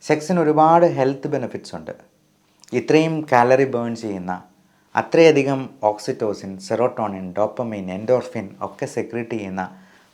സെക്സിന് ഒരുപാട് health benefits ഉണ്ട്. ഇത്രയും കാലറി ബേൺ ചെയ്യുന്ന, അത്രയധികം ഓക്സിറ്റോസിൻ, സെറോട്ടോണിൻ, ഡോപ്പമൈൻ, എൻഡോർഫിൻ ഒക്കെ സെക്രീറ്റ് ചെയ്യുന്ന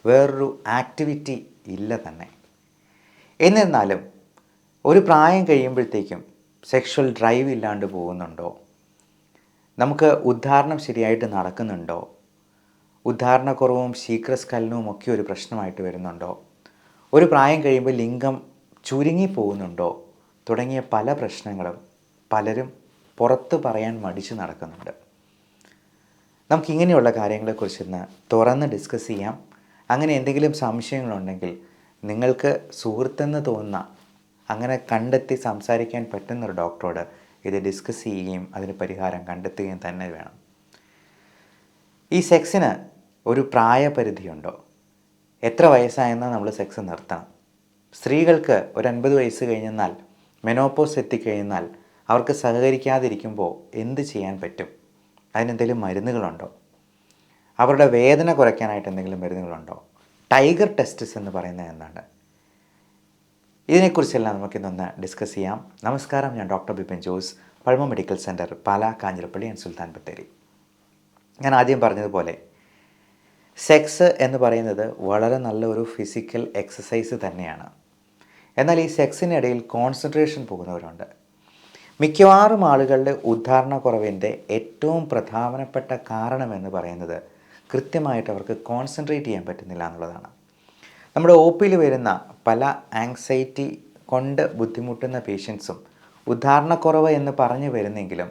വേറൊരു ആക്ടിവിറ്റി ഇല്ല തന്നെ. എന്നിരുന്നാലും ഒരു പ്രായം കഴിയുമ്പോഴത്തേക്കും സെക്ഷൽ ഡ്രൈവ് ഇല്ലാണ്ട് പോകുന്നുണ്ടോ? നമുക്ക് ഉദ്ധാരണം ശരിയായിട്ട് നടക്കുന്നുണ്ടോ? ഉദ്ധാരണക്കുറവും ശീഘ്രസ്ഖലനവും ഒക്കെ ഒരു പ്രശ്നമായിട്ട് വരുന്നുണ്ടോ? ഒരു പ്രായം കഴിയുമ്പോൾ ലിംഗം ചുരുങ്ങിപ്പോകുന്നുണ്ടോ? തുടങ്ങിയ പല പ്രശ്നങ്ങളും പലരും പുറത്ത് പറയാൻ മടിച്ച് നടക്കുന്നുണ്ട്. നമുക്കിങ്ങനെയുള്ള കാര്യങ്ങളെക്കുറിച്ച് ഇന്ന് തുറന്ന് ഡിസ്കസ് ചെയ്യാം. അങ്ങനെ എന്തെങ്കിലും സംശയങ്ങളുണ്ടെങ്കിൽ നിങ്ങൾക്ക് സുഹൃത്തെന്ന് തോന്നുന്ന, അങ്ങനെ കണ്ടെത്തി സംസാരിക്കാൻ പറ്റുന്നൊരു ഡോക്ടറോട് ഇത് ഡിസ്കസ് ചെയ്യുകയും അതിന് പരിഹാരം കണ്ടെത്തുകയും തന്നെ വേണം. ഈ സെക്സിന് ഒരു പ്രായപരിധിയുണ്ടോ? എത്ര വയസ്സായെന്നാൽ നമ്മൾ സെക്സ് നിർത്തണം? സ്ത്രീകൾക്ക് ഒരു 50 വയസ്സ് കഴിഞ്ഞെന്നാൽ, മെനോപോസ് എത്തിക്കഴിഞ്ഞാൽ അവർക്ക് സഹകരിക്കാതിരിക്കുമ്പോൾ എന്ത് ചെയ്യാൻ പറ്റും? അതിനെന്തെങ്കിലും മരുന്നുകളുണ്ടോ? അവരുടെ വേദന കുറയ്ക്കാനായിട്ട് എന്തെങ്കിലും മരുന്നുകളുണ്ടോ? ടൈഗർ ടെസ്റ്റിസ് എന്ന് പറയുന്നത് എന്താണ്? ഇതിനെക്കുറിച്ചെല്ലാം നമുക്കിന്നൊന്ന് ഡിസ്കസ് ചെയ്യാം. നമസ്കാരം, ഞാൻ doctor Bipin Jose, Pazhama medical centre, Pala, Kanjirappally and Sultan Bathery. ഞാൻ ആദ്യം പറഞ്ഞതുപോലെ സെക്സ് എന്ന് പറയുന്നത് വളരെ നല്ലൊരു ഫിസിക്കൽ എക്സസൈസ് തന്നെയാണ്. എന്നാൽ ഈ സെക്സിനിടയിൽ കോൺസെൻട്രേഷൻ പോകുന്നവരുണ്ട്. മിക്കവാറും ആളുകളുടെ ഉദ്ധാരണക്കുറവിൻ്റെ ഏറ്റവും പ്രധാനപ്പെട്ട കാരണമെന്ന് പറയുന്നത് കൃത്യമായിട്ട് അവർക്ക് കോൺസെൻട്രേറ്റ് ചെയ്യാൻ പറ്റുന്നില്ല എന്നുള്ളതാണ്. നമ്മുടെ ഒ പിയിൽ വരുന്ന പല ആങ്സൈറ്റി കൊണ്ട് ബുദ്ധിമുട്ടുന്ന പേഷ്യൻസും ഉദ്ധാരണക്കുറവ് എന്ന് പറഞ്ഞു വരുന്നെങ്കിലും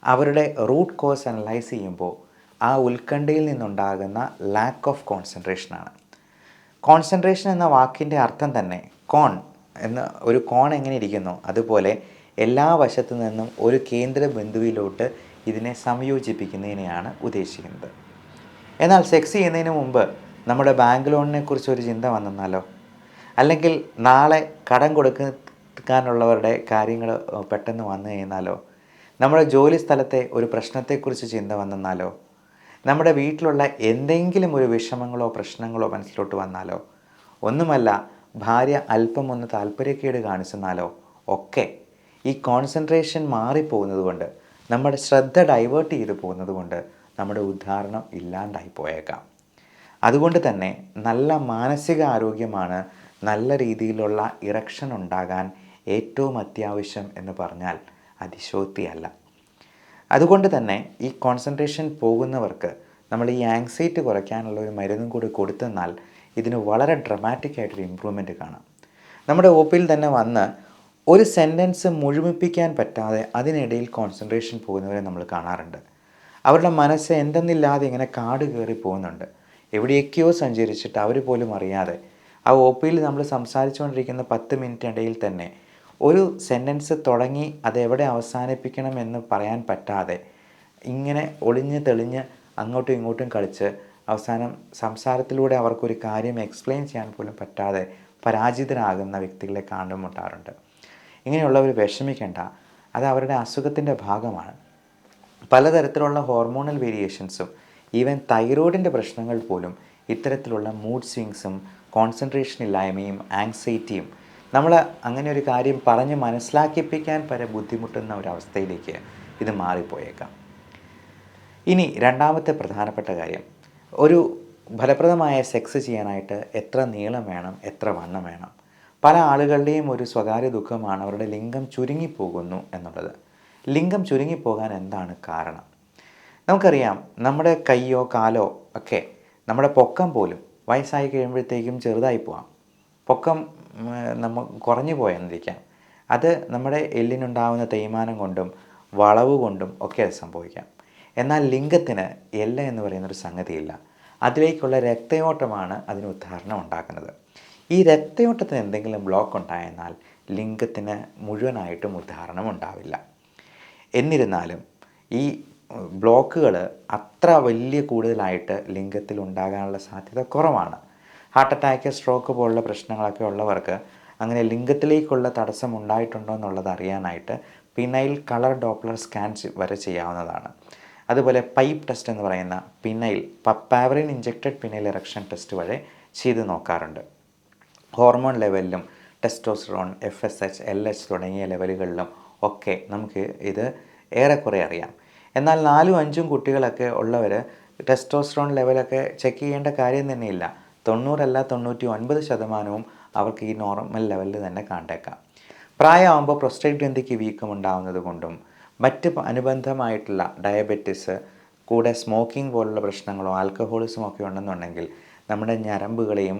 അവരുടെ റൂട്ട് കോസ് അനലൈസ് ചെയ്യുമ്പോൾ ആ ഉത്കണ്ഠയിൽ നിന്നുണ്ടാകുന്ന ലാക്ക് ഓഫ് കോൺസെൻട്രേഷനാണ്. കോൺസെൻട്രേഷൻ എന്ന വാക്കിൻ്റെ അർത്ഥം തന്നെ കോൺ എന്ന ഒരു കോൺ എങ്ങനെ ഇരിക്കുന്നു അതുപോലെ എല്ലാ വശത്തു നിന്നും ഒരു കേന്ദ്ര ബിന്ദുവിലോട്ട് ഇതിനെ സംയോജിപ്പിക്കുന്നതിനെയാണ് ഉദ്ദേശിക്കുന്നത്. എന്നാൽ സെക്സ് ചെയ്യുന്നതിന് മുമ്പ് നമ്മുടെ ബാങ്ക് ലോണിനെ കുറിച്ച് ഒരു ചിന്ത വന്നെന്നാലോ, അല്ലെങ്കിൽ നാളെ കടം കൊടുക്കാനുള്ളവരുടെ കാര്യങ്ങൾ പെട്ടെന്ന് വന്നു കഴിഞ്ഞാലോ, നമ്മുടെ ജോലി സ്ഥലത്തെ ഒരു പ്രശ്നത്തെക്കുറിച്ച് ചിന്ത വന്നെന്നാലോ, നമ്മുടെ വീട്ടിലുള്ള എന്തെങ്കിലും ഒരു വിഷമങ്ങളോ പ്രശ്നങ്ങളോ മനസ്സിലോട്ട് വന്നാലോ, ഒന്നുമല്ല ഭാര്യ അല്പം ഒന്ന് താല്പര്യക്കേട് കാണിച്ചെന്നാലോ ഒക്കെ ഈ കോൺസെൻട്രേഷൻ മാറിപ്പോകുന്നത് കൊണ്ട്, നമ്മുടെ ശ്രദ്ധ ഡൈവേർട്ട് ചെയ്ത് പോകുന്നത് കൊണ്ട് നമ്മുടെ ഉദ്ധാരണം ഇല്ലാണ്ടായി പോയേക്കാം. അതുകൊണ്ട് തന്നെ നല്ല മാനസിക ആരോഗ്യമാണ് നല്ല രീതിയിലുള്ള ഇറക്ഷൻ ഉണ്ടാകാൻ ഏറ്റവും അത്യാവശ്യം എന്ന് പറഞ്ഞാൽ അതിശോക്തിയല്ല. അതുകൊണ്ട് തന്നെ ഈ കോൺസെൻട്രേഷൻ പോകുന്നവർക്ക് നമ്മൾ ഈ ആങ്സൈറ്റി കുറയ്ക്കാനുള്ള ഒരു മരുന്നും കൂടി കൊടുത്തെന്നാൽ ഇതിന് വളരെ ഡ്രമാറ്റിക് ആയിട്ടൊരു ഇമ്പ്രൂവ്മെൻറ്റ് കാണാം. നമ്മുടെ ഒ പിയിൽ തന്നെ വന്ന് ഒരു സെൻറ്റൻസ് മുഴുമിപ്പിക്കാൻ പറ്റാതെ അതിനിടയിൽ കോൺസെൻട്രേഷൻ പോകുന്നവരെ നമ്മൾ കാണാറുണ്ട്. അവരുടെ മനസ്സ് എന്തെന്നില്ലാതെ ഇങ്ങനെ കാട് കയറി പോകുന്നുണ്ട്. എവിടെയൊക്കെയോ സഞ്ചരിച്ചിട്ട് അവർ പോലും അറിയാതെ ആ ഒ പിയിൽ നമ്മൾ സംസാരിച്ചുകൊണ്ടിരിക്കുന്ന 10 മിനിറ്റ് ഇടയിൽ തന്നെ ഒരു സെൻറ്റൻസ് തുടങ്ങി അതെവിടെ അവസാനിപ്പിക്കണം എന്ന് പറയാൻ പറ്റാതെ ഇങ്ങനെ ഒളിഞ്ഞ് തെളിഞ്ഞ് അങ്ങോട്ടും ഇങ്ങോട്ടും കളിച്ച് അവസാനം സംസാരത്തിലൂടെ അവർക്കൊരു കാര്യം എക്സ്പ്ലെയിൻ ചെയ്യാൻ പോലും പറ്റാതെ പരാജിതരാകുന്ന വ്യക്തികളെ കാണുമുണ്ടാറുണ്ട്. ഇങ്ങനെയുള്ളവർ വിഷമിക്കേണ്ട, അത് അവരുടെ അസുഖത്തിൻ്റെ ഭാഗമാണ്. പലതരത്തിലുള്ള ഹോർമോണൽ വേരിയേഷൻസും ഈവൻ തൈറോയിഡിൻ്റെ പ്രശ്നങ്ങൾ പോലും ഇത്തരത്തിലുള്ള മൂഡ് സ്വിങ്സും കോൺസെൻട്രേഷൻ ഇല്ലായ്മയും ആങ്സൈറ്റിയും നമ്മൾ അങ്ങനെ ഒരു കാര്യം പറഞ്ഞ് മനസ്സിലാക്കിപ്പിക്കാൻ വരെ ബുദ്ധിമുട്ടുന്ന ഒരവസ്ഥയിലേക്ക് ഇത് മാറിപ്പോയേക്കാം. ഇനി രണ്ടാമത്തെ പ്രധാനപ്പെട്ട കാര്യം, ഒരു ഫലപ്രദമായ സെക്സ് ചെയ്യാനായിട്ട് എത്ര നീളം വേണം, എത്ര വണ്ണം വേണം? പല ആളുകളുടെയും ഒരു സ്വകാര്യ ദുഃഖമാണ് അവരുടെ ലിംഗം ചുരുങ്ങിപ്പോകുന്നു എന്നുള്ളത്. ലിംഗം ചുരുങ്ങിപ്പോകാൻ എന്താണ് കാരണം? നമുക്കറിയാം, നമ്മുടെ കൈയോ കാലോ ഒക്കെ, നമ്മുടെ പൊക്കം പോലും വയസ്സായി കഴിയുമ്പോഴത്തേക്കും ചെറുതായി പോകാം. പൊക്കം കുറഞ്ഞു പോയെന്നിരിക്കാം. അത് നമ്മുടെ എല്ലിനുണ്ടാകുന്ന തേയ്മാനം കൊണ്ടും വളവ് കൊണ്ടും ഒക്കെ അത് സംഭവിക്കാം. എന്നാൽ ലിംഗത്തിന് എല്ല എന്ന് പറയുന്നൊരു സംഗതിയില്ല. അതിലേക്കുള്ള രക്തയോട്ടമാണ് അതിന് ഉദ്ധാരണം ഉണ്ടാക്കുന്നത്. ഈ രക്തയോട്ടത്തിന് എന്തെങ്കിലും ബ്ലോക്ക് ഉണ്ടായെന്നാൽ ലിംഗത്തിന് മുഴുവനായിട്ടും ഉദ്ധാരണം ഉണ്ടാവില്ല. എന്നിരുന്നാലും ഈ ബ്ലോക്കുകൾ അത്ര വലിയ കൂടുതലായിട്ട് ലിംഗത്തിൽ ഉണ്ടാകാനുള്ള സാധ്യത കുറവാണ്. ഹാർട്ട് അറ്റാക്ക്, സ്ട്രോക്ക് പോലുള്ള പ്രശ്നങ്ങളൊക്കെ ഉള്ളവർക്ക് അങ്ങനെ ലിംഗത്തിലേക്കുള്ള തടസ്സം ഉണ്ടായിട്ടുണ്ടോ എന്നുള്ളത് അറിയാനായിട്ട് പിനൈൽ കളർ ഡോപ്ലർ സ്കാൻ വരെ ചെയ്യാവുന്നതാണ്. അതുപോലെ പൈപ്പ് ടെസ്റ്റ് എന്ന് പറയുന്ന penile, പപ്പാവറിൻ injected penile erection test വരെ ചെയ്ത് നോക്കാറുണ്ട്. ഹോർമോൺ ലെവലിലും ടെസ്റ്റോസ്റ്ററോൺ, FSH, LH തുടങ്ങിയ ലെവലുകളിലും ഒക്കെ നമുക്ക് ഇത് ഏറെക്കുറെ അറിയാം. എന്നാൽ 4ഉം 5ഉം കുട്ടികളൊക്കെ ഉള്ളവർ ടെസ്റ്റോസ്റ്ററോൺ ലെവലൊക്കെ ചെക്ക് ചെയ്യേണ്ട കാര്യം തന്നെയില്ല. 90 അല്ല 99% അവർക്ക് ഈ നോർമൽ ലെവലിൽ തന്നെ കണ്ടേക്കാം. പ്രായമാകുമ്പോൾ പ്രോസ്റ്റേറ്റ് ഗ്രന്ഥിക്ക് വീക്കം ഉണ്ടാകുന്നത് കൊണ്ടും മറ്റ് അനുബന്ധമായിട്ടുള്ള ഡയബറ്റിസ്, കൂടെ സ്മോക്കിംഗ് പോലുള്ള പ്രശ്നങ്ങളോ ആൽക്കഹോളിസം ഒക്കെ ഉണ്ടെന്നുണ്ടെങ്കിൽ നമ്മുടെ ഞരമ്പുകളെയും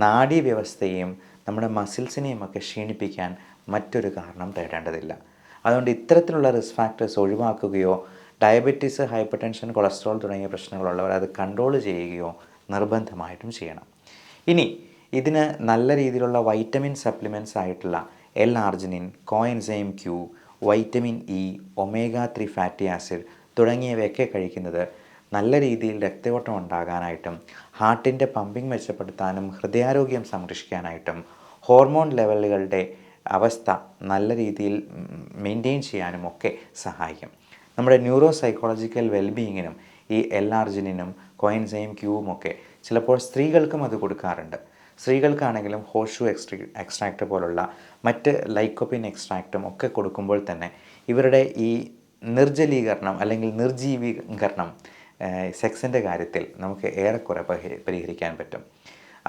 നാഡീവ്യവസ്ഥയെയും നമ്മുടെ മസിൽസിനെയും ഒക്കെ ക്ഷീണിപ്പിക്കാൻ മറ്റൊരു കാരണം തേടേണ്ടതില്ല. അതുകൊണ്ട് ഇത്തരത്തിലുള്ള റിസ്ക് ഫാക്ടേഴ്സ് ഒഴിവാക്കുകയോ ഡയബറ്റീസ്, ഹൈപ്പർ ടെൻഷൻ, കൊളസ്ട്രോൾ തുടങ്ങിയ പ്രശ്നങ്ങളുള്ളവർ അത് കൺട്രോൾ ചെയ്യുകയോ നിർബന്ധമായിട്ടും ചെയ്യണം. ഇനി ഇതിന് നല്ല രീതിയിലുള്ള വൈറ്റമിൻ സപ്ലിമെൻറ്റ്സ് ആയിട്ടുള്ള L arginine, coenzyme Q, vitamin E, omega-3 fatty acid തുടങ്ങിയവയൊക്കെ കഴിക്കുന്നത് നല്ല രീതിയിൽ രക്തയോട്ടം ഉണ്ടാകാനായിട്ടും ഹാർട്ടിൻ്റെ പമ്പിങ് മെച്ചപ്പെടുത്താനും ഹൃദയാരോഗ്യം സംരക്ഷിക്കാനായിട്ടും ഹോർമോൺ ലെവലുകളുടെ അവസ്ഥ നല്ല രീതിയിൽ മെയിൻറ്റെയിൻ ചെയ്യാനും ഒക്കെ സഹായിക്കും. നമ്മുടെ ന്യൂറോ സൈക്കോളജിക്കൽ വെൽബീയിങ്ങിനും ഈ L-ആർജിനിനും കോഎൻസൈം Qവും ഒക്കെ ചിലപ്പോൾ സ്ത്രീകൾക്കും അത് കൊടുക്കാറുണ്ട്. സ്ത്രീകൾക്കാണെങ്കിലും ഹോഷു എക്സ്ട്രാക്റ്റ് പോലുള്ള മറ്റ് ലൈക്കോപ്പിൻ എക്സ്ട്രാക്റ്റും ഒക്കെ കൊടുക്കുമ്പോൾ തന്നെ ഇവരുടെ ഈ നിർജ്ജലീകരണം അല്ലെങ്കിൽ നിർജീവീകരണം സെക്സിൻ്റെ കാര്യത്തിൽ നമുക്ക് ഏറെക്കുറെ പരിഹരിക്കാൻ പറ്റും.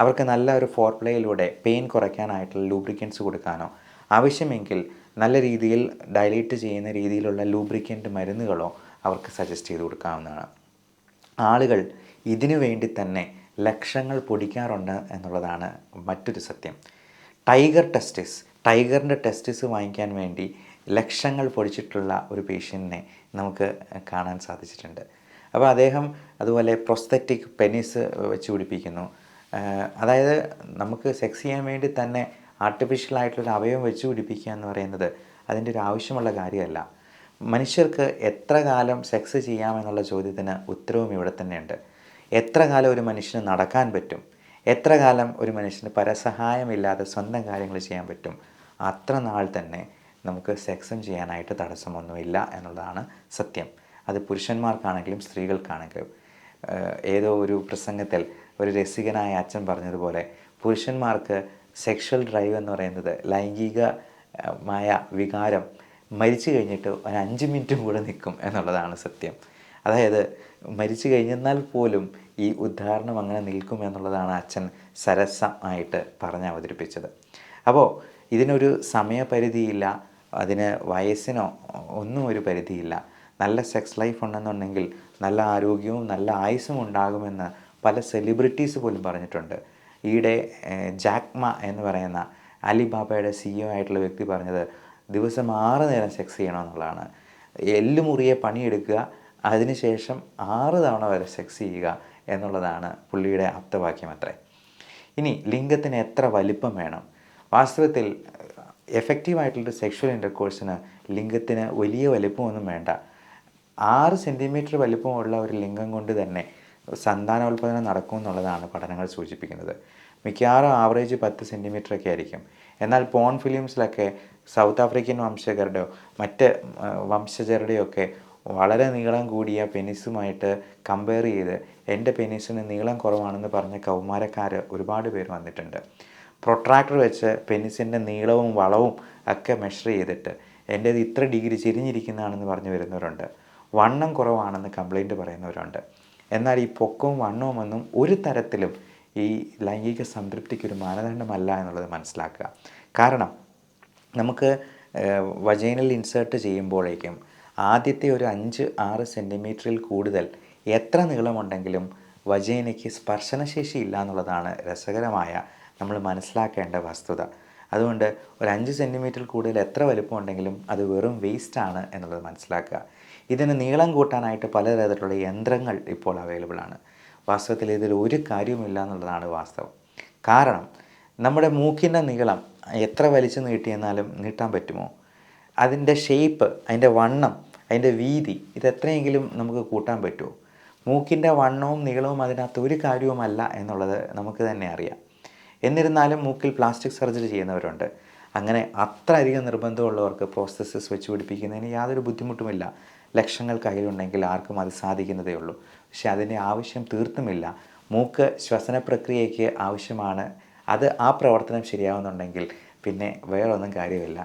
അവർക്ക് നല്ല ഒരു ഫോർപ്ലേയിലൂടെ പെയിൻ കുറയ്ക്കാനായിട്ടുള്ള ലൂബ്രിക്കൻസ് കൊടുക്കാനോ ആവശ്യമെങ്കിൽ നല്ല രീതിയിൽ ഡയലേറ്റ് ചെയ്യുന്ന രീതിയിലുള്ള ലൂബ്രിക്കൻ്റ് മരുന്നുകളോ അവർക്ക് സജസ്റ്റ് ചെയ്ത് കൊടുക്കാവുന്നതാണ്. ആളുകൾ ഇതിനു വേണ്ടി തന്നെ ലക്ഷങ്ങൾ പൊടിക്കാറുണ്ട് എന്നുള്ളതാണ് മറ്റൊരു സത്യം. ടൈഗറിൻ്റെ ടെസ്റ്റിസ് വാങ്ങിക്കാൻ വേണ്ടി ലക്ഷങ്ങൾ പൊടിച്ചിട്ടുള്ള ഒരു പേഷ്യൻറ്റിനെ നമുക്ക് കാണാൻ സാധിച്ചിട്ടുണ്ട്. അപ്പോൾ അദ്ദേഹം അതുപോലെ പ്രൊസ്തറ്റിക് പെനിസ് വെച്ച് പിടിപ്പിക്കുന്നു. അതായത് നമുക്ക് സെക്സ് ചെയ്യാൻ വേണ്ടി തന്നെ ആർട്ടിഫിഷ്യലായിട്ടുള്ളൊരു അവയവം വെച്ച് പിടിപ്പിക്കുക എന്ന് പറയുന്നത് അതിൻ്റെ ഒരു ആവശ്യമുള്ള കാര്യമല്ല. മനുഷ്യർക്ക് എത്ര കാലം സെക്സ് ചെയ്യാമെന്നുള്ള ചോദ്യത്തിന് ഉത്തരവും ഇവിടെ തന്നെയുണ്ട്. എത്ര കാലം ഒരു മനുഷ്യന് നടക്കാൻ പറ്റും, എത്ര കാലം ഒരു മനുഷ്യന് പരസഹായമില്ലാതെ സ്വന്തം കാര്യങ്ങൾ ചെയ്യാൻ പറ്റും, അത്ര നാൾ തന്നെ നമുക്ക് സെക്സും ചെയ്യാനായിട്ട് തടസ്സമൊന്നുമില്ല എന്നുള്ളതാണ് സത്യം. അത് പുരുഷന്മാർക്കാണെങ്കിലും സ്ത്രീകൾക്കാണെങ്കിലും. ഏതോ ഒരു പ്രസംഗത്തിൽ ഒരു രസികനായ അച്ഛൻ പറഞ്ഞതുപോലെ പുരുഷന്മാർക്ക് സെക്ഷൽ ഡ്രൈവ് എന്ന് പറയുന്നത് ലൈംഗികമായ വികാരം മരിച്ചു കഴിഞ്ഞിട്ട് ഒരു 5 മിനിറ്റും കൂടെ നിൽക്കും എന്നുള്ളതാണ് സത്യം. അതായത് മരിച്ചു കഴിഞ്ഞെന്നാൽ പോലും ഈ ഉദാഹരണം അങ്ങനെ നിൽക്കും എന്നുള്ളതാണ് അച്ഛൻ സരസമായിട്ട് പറഞ്ഞ് അവതരിപ്പിച്ചത്. അപ്പോൾ ഇതിനൊരു സമയപരിധിയില്ല, അതിന് വയസ്സിനോ ഒന്നും ഒരു പരിധിയില്ല. നല്ല സെക്സ് ലൈഫ് ഉണ്ടെന്നുണ്ടെങ്കിൽ നല്ല ആരോഗ്യവും നല്ല ആയുസ്സും ഉണ്ടാകുമെന്ന് പല സെലിബ്രിറ്റീസ് പോലും പറഞ്ഞിട്ടുണ്ട്. ഈയിടെ ജാക്മ എന്ന് പറയുന്ന അലിബാബയുടെ CEO ആയിട്ടുള്ള വ്യക്തി പറഞ്ഞത് ദിവസം 6 നേരം സെക്സ് ചെയ്യണമെന്നുള്ളതാണ്. എല്ലുമുറിയെ പണിയെടുക്കുക, അതിനുശേഷം 6 തവണ വരെ സെക്സ് ചെയ്യുക എന്നുള്ളതാണ് പുള്ളിയുടെ ആപ്തവാക്യം അത്രേ. ഇനി ലിംഗത്തിന് എത്ര വലിപ്പം വേണം? വാസ്തവത്തിൽ എഫക്റ്റീവായിട്ടുള്ളൊരു സെക്ഷൽ ഇൻ്റർകോഴ്സിന് ലിംഗത്തിന് വലിയ വലിപ്പമൊന്നും വേണ്ട. 6 സെൻറ്റിമീറ്റർ വലിപ്പമുള്ള ഒരു ലിംഗം കൊണ്ട് തന്നെ സന്താനോൽപാദനം നടക്കും എന്നുള്ളതാണ് പഠനങ്ങൾ സൂചിപ്പിക്കുന്നത്. മിക്കവാറും ആവറേജ് 10 സെൻറ്റിമീറ്ററൊക്കെ ആയിരിക്കും. എന്നാൽ പോൺ ഫിലിംസിലൊക്കെ സൗത്ത് ആഫ്രിക്കൻ വംശജരുടെയോ മറ്റ് വംശജരുടെയൊക്കെ വളരെ നീളം കൂടിയ പെനിസുമായിട്ട് കമ്പയർ ചെയ്ത് എൻ്റെ പെനിസിന് നീളം കുറവാണെന്ന് പറഞ്ഞ കൗമാരക്കാർ ഒരുപാട് പേര് വന്നിട്ടുണ്ട്. പ്രൊട്രാക്ടർ വെച്ച് പെനിസിൻ്റെ നീളവും വളവും ഒക്കെ മെഷർ ചെയ്തിട്ട് എൻ്റേത് ഇത്ര ഡിഗ്രി ചെരിഞ്ഞിരിക്കുന്നതാണെന്ന് പറഞ്ഞു വരുന്നവരുണ്ട്. വണ്ണം കുറവാണെന്ന് കംപ്ലൈൻറ്റ് പറയുന്നവരുണ്ട്. എന്നാൽ ഈ പൊക്കവും വണ്ണവും ഒന്നും ഒരു തരത്തിലും ഈ ലൈംഗിക സംതൃപ്തിക്കൊരു മാനദണ്ഡമല്ല എന്നുള്ളത് മനസ്സിലാക്കുക. കാരണം നമുക്ക് വജൈനൽ ഇൻസേർട്ട് ചെയ്യുമ്പോഴേക്കും ആദ്യത്തെ ഒരു 5-6 സെൻറ്റിമീറ്ററിൽ കൂടുതൽ എത്ര നീളമുണ്ടെങ്കിലും വജൈനയ്ക്ക് സ്പർശനശേഷി ഇല്ല എന്നുള്ളതാണ് രസകരമായ നമ്മൾ മനസ്സിലാക്കേണ്ട വസ്തുത. അതുകൊണ്ട് ഒരു 5 സെൻറ്റിമീറ്ററിൽ കൂടുതൽ എത്ര വലുപ്പമുണ്ടെങ്കിലും അത് വെറും വേസ്റ്റാണ് എന്നുള്ളത് മനസ്സിലാക്കുക. ഇതിന് നീളം കൂട്ടാനായിട്ട് പലതരത്തിലുള്ള യന്ത്രങ്ങൾ ഇപ്പോൾ അവൈലബിൾ ആണ്. വാസ്തവത്തിൽ ഇതിൽ ഒരു കാര്യവുമില്ല എന്നുള്ളതാണ് വാസ്തവം. കാരണം നമ്മുടെ മൂക്കിൻ്റെ നീളം എത്ര വലിച്ചു നീട്ടിയെന്നാലും നീട്ടാൻ പറ്റുമോ? അതിൻ്റെ ഷേപ്പ്, അതിൻ്റെ വണ്ണം, അതിൻ്റെ വീതി ഇതെത്രയെങ്കിലും നമുക്ക് കൂട്ടാൻ പറ്റുമോ? മൂക്കിൻ്റെ വണ്ണവും നീളവും അതിനകത്ത് ഒരു കാര്യവുമല്ല എന്നുള്ളത് നമുക്ക് തന്നെ അറിയാം. എന്നിരുന്നാലും മൂക്കിൽ പ്ലാസ്റ്റിക് സർജറി ചെയ്യുന്നവരുണ്ട്. അങ്ങനെ അത്ര അധികം നിർബന്ധമുള്ളവർക്ക് പ്രോസ്തസിസ് വെച്ച് പിടിപ്പിക്കുന്നതിന് യാതൊരു ബുദ്ധിമുട്ടുമില്ല. ലക്ഷങ്ങൾ കയ്യിലുണ്ടെങ്കിൽ ആർക്കും അത് സാധിക്കുന്നതേ ഉള്ളൂ. പക്ഷെ അതിൻ്റെ ആവശ്യം തീർത്തുമില്ല. മൂക്ക് ശ്വസന പ്രക്രിയയ്ക്ക് ആവശ്യമാണ്. അത് ആ പ്രവർത്തനം ശരിയാവുന്നുണ്ടെങ്കിൽ പിന്നെ വേറൊന്നും കാര്യമില്ല.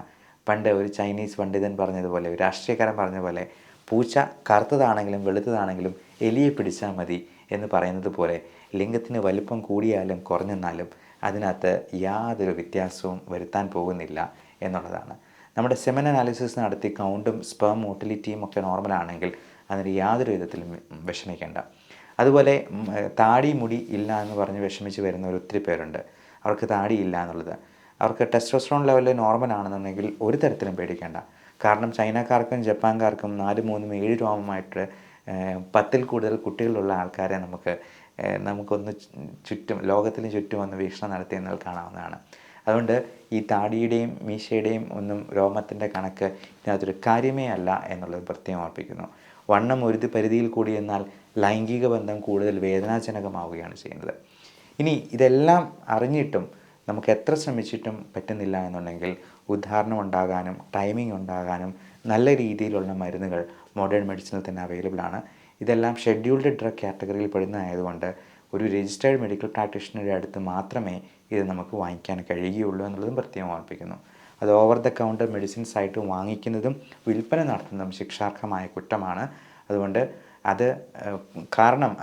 പണ്ട് ഒരു ചൈനീസ് പണ്ഡിതൻ പറഞ്ഞതുപോലെ, ഒരു രാഷ്ട്രീയക്കാരൻ പറഞ്ഞ പോലെ, പൂച്ച കറുത്തതാണെങ്കിലും വെളുത്തതാണെങ്കിലും എലിയെ പിടിച്ചാൽ മതി എന്ന് പറയുന്നത് പോലെ, ലിംഗത്തിന് വലിപ്പം കൂടിയാലും കുറഞ്ഞെന്നാലും അതിനകത്ത് യാതൊരു വ്യത്യാസവും വരുത്താൻ പോകുന്നില്ല എന്നുള്ളതാണ്. നമ്മുടെ സെമൻ അനാലിസിസ് നടത്തി കൗണ്ടും സ്പേം മോട്ടിലിറ്റിയും ഒക്കെ നോർമലാണെങ്കിൽ അതിന് യാതൊരു വിധത്തിലും വിഷമിക്കേണ്ട. അതുപോലെ താടി മുടി ഇല്ല എന്ന് പറഞ്ഞ് വിഷമിച്ച് വരുന്നവർ ഒത്തിരി പേരുണ്ട്. അവർക്ക് താടിയില്ല എന്നുള്ളത്, അവർക്ക് ടെസ്റ്റോസ്റ്ററോൺ ലെവൽ നോർമൽ ആണെന്നുണ്ടെങ്കിൽ ഒരു തരത്തിലും പേടിക്കേണ്ട. കാരണം ചൈനക്കാർക്കും ജപ്പാൻകാർക്കും 4, 3, 7 രോമമായിട്ട് 10-ൽ കൂടുതൽ കുട്ടികളുള്ള ആൾക്കാരെ നമുക്കൊന്ന് ചുറ്റും ലോകത്തിന് ചുറ്റും ഒന്ന് വീക്ഷണം നടത്തിയെന്നാൽ കാണാവുന്നതാണ്. അതുകൊണ്ട് ഈ താടിയുടെയും മീശയുടെയും ഒന്നും രോമത്തിൻ്റെ കണക്ക് ഇതിനകത്തൊരു കാര്യമേ അല്ല എന്നുള്ളത് പ്രത്യേകം ഓർപ്പിക്കുന്നു. വണ്ണം ഒരു പരിധിയിൽ കൂടി എന്നാൽ ലൈംഗിക ബന്ധം കൂടുതൽ വേദനാജനകമാവുകയാണ് ചെയ്യുന്നത്. ഇനി ഇതെല്ലാം അറിഞ്ഞിട്ടും നമുക്ക് എത്ര ശ്രമിച്ചിട്ടും പറ്റുന്നില്ല എന്നുണ്ടെങ്കിൽ ഉദാഹരണം ഉണ്ടാകാനും ടൈമിംഗ് ഉണ്ടാകാനും നല്ല രീതിയിലുള്ള മരുന്നുകൾ മോഡേൺ മെഡിസിനിൽ തന്നെ അവൈലബിൾ ആണ്. ഇതെല്ലാം ഷെഡ്യൂൾഡ് ഡ്രഗ് കാറ്റഗറിയിൽ പെടുന്നതായതുകൊണ്ട് ഒരു രജിസ്റ്റേർഡ് മെഡിക്കൽ പ്രാക്ടീഷണറുടെ അടുത്ത് മാത്രമേ ഇത് നമുക്ക് വാങ്ങിക്കാൻ കഴിയുകയുള്ളൂ എന്നുള്ളതും പ്രത്യേകം ഓർപ്പിക്കുന്നു. അത് ഓവർ ദ കൗണ്ടർ മെഡിസിൻസ് ആയിട്ട് വാങ്ങിക്കുന്നതും വിൽപ്പന നടത്തുന്നതും ശിക്ഷാർഹമായ കുറ്റമാണ്. അതുകൊണ്ട്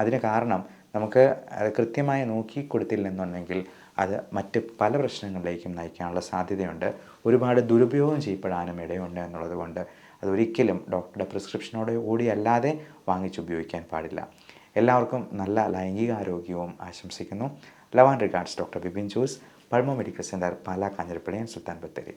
അതിന് കാരണം നമുക്ക് അത് കൃത്യമായി നോക്കി കൊടുത്തില്ലെന്നുണ്ടെങ്കിൽ അത് മറ്റ് പല പ്രശ്നങ്ങളിലേക്കും നയിക്കാനുള്ള സാധ്യതയുണ്ട്. ഒരുപാട് ദുരുപയോഗം ചെയ്യപ്പെടാനും ഇടയുണ്ട് എന്നുള്ളത് കൊണ്ട് അതൊരിക്കലും ഡോക്ടറുടെ പ്രിസ്ക്രിപ്ഷനോട് കൂടിയല്ലാതെ വാങ്ങിച്ചുപയോഗിക്കാൻ പാടില്ല. എല്ലാവർക്കും നല്ല ലൈംഗികാരോഗ്യവും ആശംസിക്കുന്നു. Love and regards, doctor Bipin Jose, pulmo medical centre, Pala, Kanjirappally, Sultan Bathery.